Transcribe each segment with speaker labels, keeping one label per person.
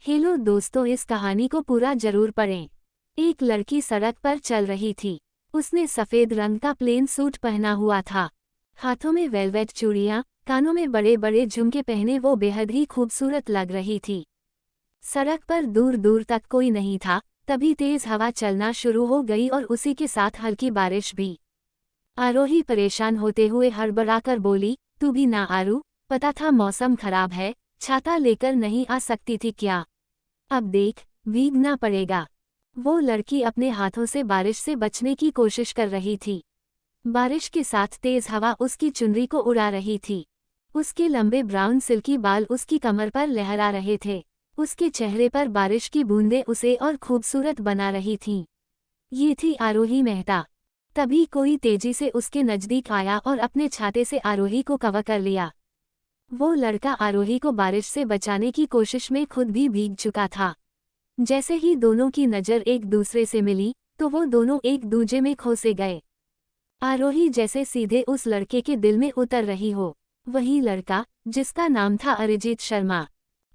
Speaker 1: Hello दोस्तों, इस कहानी को पूरा जरूर पढ़ें। एक लड़की सड़क पर चल रही थी। उसने सफेद रंग का प्लेन सूट पहना हुआ था। हाथों में वेलवेट चूड़ियां, कानों में बड़े बड़े झुमके पहने वो बेहद ही खूबसूरत लग रही थी। सड़क पर दूर दूर तक कोई नहीं था। तभी तेज हवा चलना शुरू हो गई और उसी के साथ हल्की बारिश भी। आरोही परेशान होते हुए हड़बड़ाकर बोली, तू भी ना आरू, पता था मौसम खराब है, छाता लेकर नहीं आ सकती थी क्या? अब देख, भीगना पड़ेगा। वो लड़की अपने हाथों से बारिश से बचने की कोशिश कर रही थी। बारिश के साथ तेज हवा उसकी चुनरी को उड़ा रही थी। उसके लंबे ब्राउन सिल्की बाल उसकी कमर पर लहरा रहे थे। उसके चेहरे पर बारिश की बूंदें उसे और खूबसूरत बना रही थीं। ये थी आरोही मेहता। तभी कोई तेजी से उसके नजदीक आया और अपने छाते से आरोही को कवर कर लिया। वो लड़का आरोही को बारिश से बचाने की कोशिश में खुद भी भीग चुका था। जैसे ही दोनों की नज़र एक दूसरे से मिली तो वो दोनों एक दूजे में खो से गए। आरोही जैसे सीधे उस लड़के के दिल में उतर रही हो। वही लड़का जिसका नाम था अरिजीत शर्मा।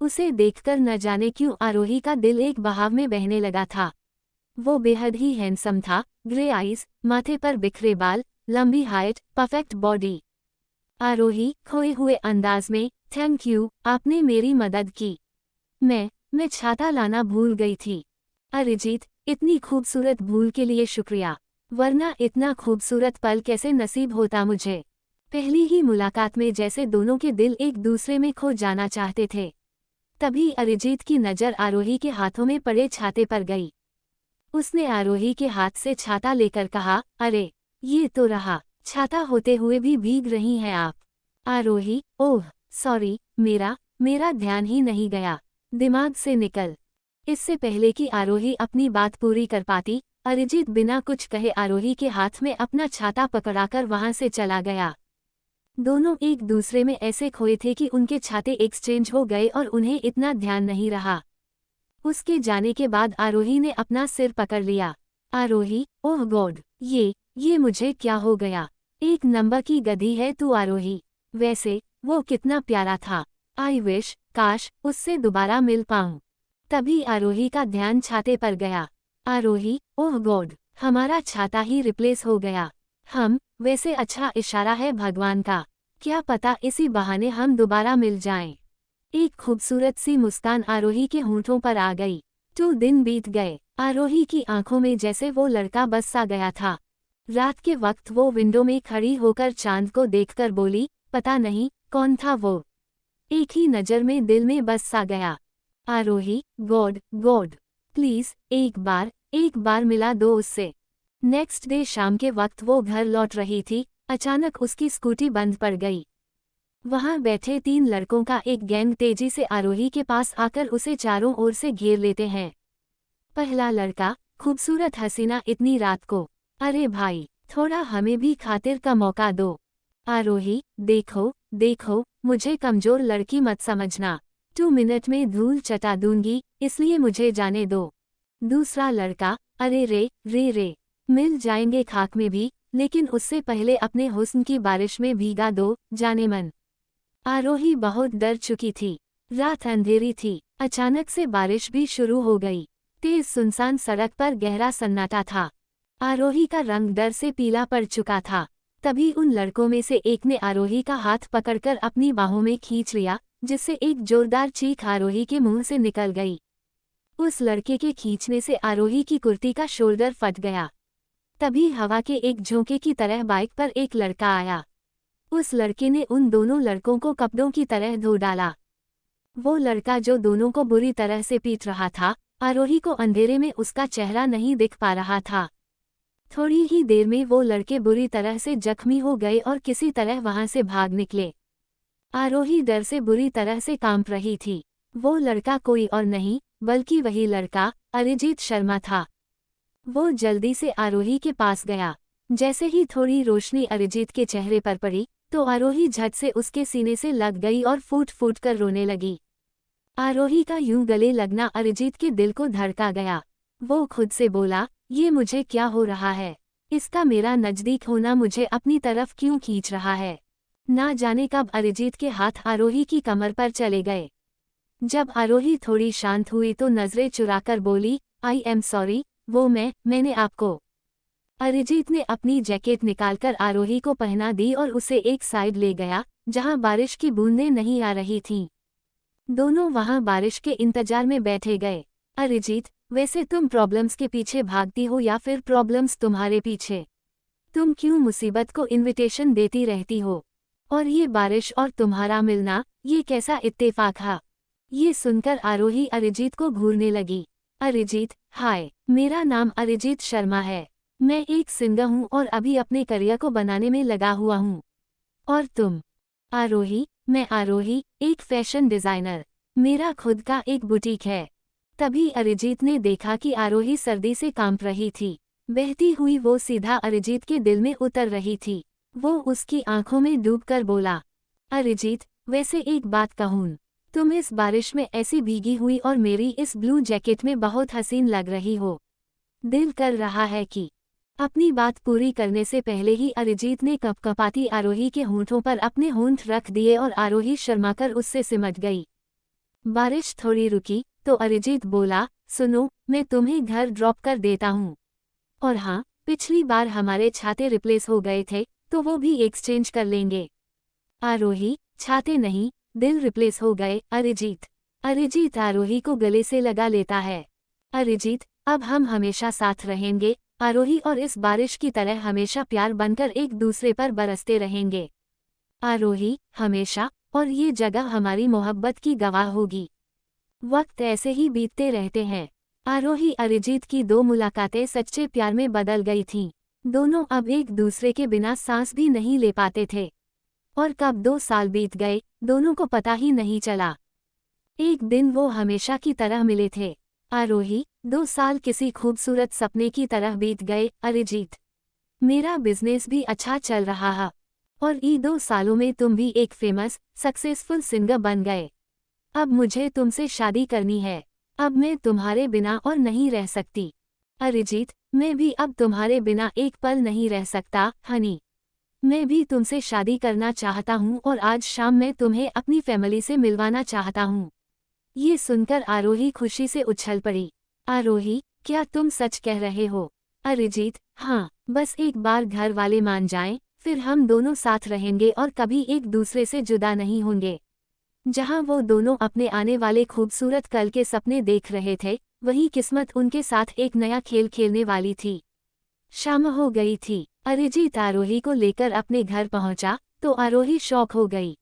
Speaker 1: उसे देखकर न जाने क्यों आरोही का दिल एक बहाव में बहने लगा था। वो बेहद ही हैंडसम था, ग्रे आईज, माथे पर बिखरे बाल, लंबी हाइट, परफेक्ट बॉडी। आरोही खोए हुए अंदाज में, थैंक यू, आपने मेरी मदद की। मैं छाता लाना भूल गई थी। अरिजीत, इतनी खूबसूरत भूल के लिए शुक्रिया, वरना इतना खूबसूरत पल कैसे नसीब होता मुझे। पहली ही मुलाकात में जैसे दोनों के दिल एक दूसरे में खो जाना चाहते थे। तभी अरिजीत की नज़र आरोही के हाथों में पड़े छाते पर गई। उसने आरोही के हाथ से छाता लेकर कहा, अरे, ये तो रहा। छाता होते हुए भी भीग रही हैं आप। आरोही, ओह सॉरी, मेरा ध्यान ही नहीं गया, दिमाग से निकल। इससे पहले कि आरोही अपनी बात पूरी कर पाती, अरिजीत बिना कुछ कहे आरोही के हाथ में अपना छाता पकड़ाकर वहां से चला गया। दोनों एक दूसरे में ऐसे खोए थे कि उनके छाते एक्सचेंज हो गए और उन्हें इतना ध्यान नहीं रहा। उसके जाने के बाद आरोही ने अपना सिर पकड़ लिया। आरोही, ओह गॉड, ये मुझे क्या हो गया? एक नंबर की गधी है तू आरोही। वैसे वो कितना प्यारा था। आई विश, काश उससे दोबारा मिल पाऊं। तभी आरोही का ध्यान छाते पर गया। आरोही, ओह गॉड, हमारा छाता ही रिप्लेस हो गया। वैसे अच्छा इशारा है भगवान का। क्या पता इसी बहाने हम दोबारा मिल जाएं। एक खूबसूरत सी मुस्कान आरोही के होंठों पर आ गई। 2 दिन बीत गए। आरोही की आंखों में जैसे वो लड़का बस सा गया था। रात के वक्त वो विंडो में खड़ी होकर चांद को देखकर बोली, पता नहीं कौन था वो। एक ही नज़र में दिल में बस सा गया। आरोही, गॉड प्लीज एक बार मिला दो उससे। नेक्स्ट डे शाम के वक्त वो घर लौट रही थी। अचानक उसकी स्कूटी बंद पड़ गई। वहां बैठे 3 लड़कों का एक गैंग तेजी से आरोही के पास आकर उसे चारों ओर से घेर लेते हैं। पहला लड़का, खूबसूरत हसीना इतनी रात को, अरे भाई, थोड़ा हमें भी खातिर का मौका दो। आरोही, देखो, मुझे कमजोर लड़की मत समझना। 2 मिनट में धूल चटा दूंगी, इसलिए मुझे जाने दो। दूसरा लड़का, अरे रे, मिल जाएंगे खाक में भी, लेकिन उससे पहले अपने हुस्न की बारिश में भीगा दो, जाने मन। आरोही बहुत डर चुकी थी। रात अंधेरी थी। अचानक से बारिश भी शुरू हो गई। तेज सुनसान सड़क पर गहरा सन्नाटा था। आरोही का रंग डर से पीला पड़ चुका था। तभी उन लड़कों में से एक ने आरोही का हाथ पकड़कर अपनी बाहों में खींच लिया, जिससे एक जोरदार चीख आरोही के मुंह से निकल गई। उस लड़के के खींचने से आरोही की कुर्ती का शोल्डर फट गया। तभी हवा के एक झोंके की तरह बाइक पर एक लड़का आया। उस लड़के ने उन दोनों लड़कों को कपड़ों की तरह धो डाला। वो लड़का जो दोनों को बुरी तरह से पीट रहा था, आरोही को अंधेरे में उसका चेहरा नहीं दिख पा रहा था। थोड़ी ही देर में वो लड़के बुरी तरह से जख्मी हो गए और किसी तरह वहां से भाग निकले। आरोही डर से बुरी तरह से कांप रही थी। वो लड़का कोई और नहीं, बल्कि वही लड़का, अरिजीत शर्मा था। वो जल्दी से आरोही के पास गया। जैसे ही थोड़ी रोशनी अरिजीत के चेहरे पर पड़ी, तो आरोही झट से उसके सीने से लग गई और फूट फूट कर रोने लगी। आरोही का यूं गले लगना अरिजीत के दिल को धड़का गया। वो खुद से बोला, ये मुझे क्या हो रहा है? इसका मेरा नज़दीक होना मुझे अपनी तरफ क्यों खींच रहा है? ना जाने कब अरिजीत के हाथ आरोही की कमर पर चले गए। जब आरोही थोड़ी शांत हुई तो नजरें चुराकर बोली, आई एम सॉरी, वो मैंने आपको। अरिजीत ने अपनी जैकेट निकालकर आरोही को पहना दी और उसे एक साइड ले गया, जहां बारिश की बूंदें नहीं आ रही थीं। दोनों वहां बारिश के इंतजार में बैठे गए। अरिजीत, वैसे तुम प्रॉब्लम्स के पीछे भागती हो या फिर प्रॉब्लम्स तुम्हारे पीछे? तुम क्यों मुसीबत को इनविटेशन देती रहती हो? और ये बारिश और तुम्हारा मिलना, ये कैसा इत्तेफाक है? ये सुनकर आरोही अरिजीत को घूरने लगी। अरिजीत, हाय, मेरा नाम अरिजीत शर्मा है। मैं एक सिंगर हूँ और अभी अपने करियर को बनाने में लगा हुआ हूँ। और तुम? आरोही, मैं आरोही, एक फैशन डिज़ाइनर। मेरा खुद का एक बुटीक है। तभी अरिजीत ने देखा कि आरोही सर्दी से कांप रही थी। बहती हुई वो सीधा अरिजीत के दिल में उतर रही थी। वो उसकी आंखों में डूबकर बोला, अरिजीत, वैसे एक बात कहूँ, तुम इस बारिश में ऐसी भीगी हुई और मेरी इस ब्लू जैकेट में बहुत हसीन लग रही हो। दिल कर रहा है कि। अपनी बात पूरी करने से पहले ही अरिजीत ने कपकपाती आरोही के होंठों पर अपने होंठ रख दिए और आरोही शर्माकर उससे सिमट गई। बारिश थोड़ी रुकी तो अरिजीत बोला, सुनो, मैं तुम्हें घर ड्रॉप कर देता हूँ। और हाँ, पिछली बार हमारे छाते रिप्लेस हो गए थे, तो वो भी एक्सचेंज कर लेंगे। आरोही, छाते नहीं, दिल रिप्लेस हो गए। अरिजीत आरोही को गले से लगा लेता है। अरिजीत, अब हम हमेशा साथ रहेंगे, आरोही, और इस बारिश की तरह हमेशा प्यार बनकर एक दूसरे पर बरसते रहेंगे। आरोही, हमेशा, और ये जगह हमारी मोहब्बत की गवाह होगी। वक्त ऐसे ही बीतते रहते हैं। आरोही अरिजीत की दो मुलाकातें सच्चे प्यार में बदल गई थीं। दोनों अब एक दूसरे के बिना सांस भी नहीं ले पाते थे। और कब 2 साल बीत गए, दोनों को पता ही नहीं चला। एक दिन वो हमेशा की तरह मिले थे। आरोही, 2 साल किसी खूबसूरत सपने की तरह बीत गए। अरिजीत, मेरा बिजनेस भी अच्छा चल रहा है। और ये 2 सालों में तुम भी एक फेमस, सक्सेसफुल सिंगर बन गए। अब मुझे तुमसे शादी करनी है। अब मैं तुम्हारे बिना और नहीं रह सकती। अरिजीत, मैं भी अब तुम्हारे बिना एक पल नहीं रह सकता। हनी, मैं भी तुमसे शादी करना चाहता हूँ और आज शाम मैं तुम्हें अपनी फैमिली से मिलवाना चाहता हूँ। ये सुनकर आरोही खुशी से उछल पड़ी। आरोही, क्या तुम सच कह रहे हो? अरिजीत, हाँ, बस एक बार घर वाले मान जाएं, फिर हम दोनों साथ रहेंगे और कभी एक दूसरे से जुदा नहीं होंगे। जहाँ वो दोनों अपने आने वाले खूबसूरत कल के सपने देख रहे थे, वही किस्मत उनके साथ एक नया खेल खेलने वाली थी। शाम हो गई थी। अरिजीत आरोही को लेकर अपने घर पहुंचा, तो आरोही शॉक हो गई।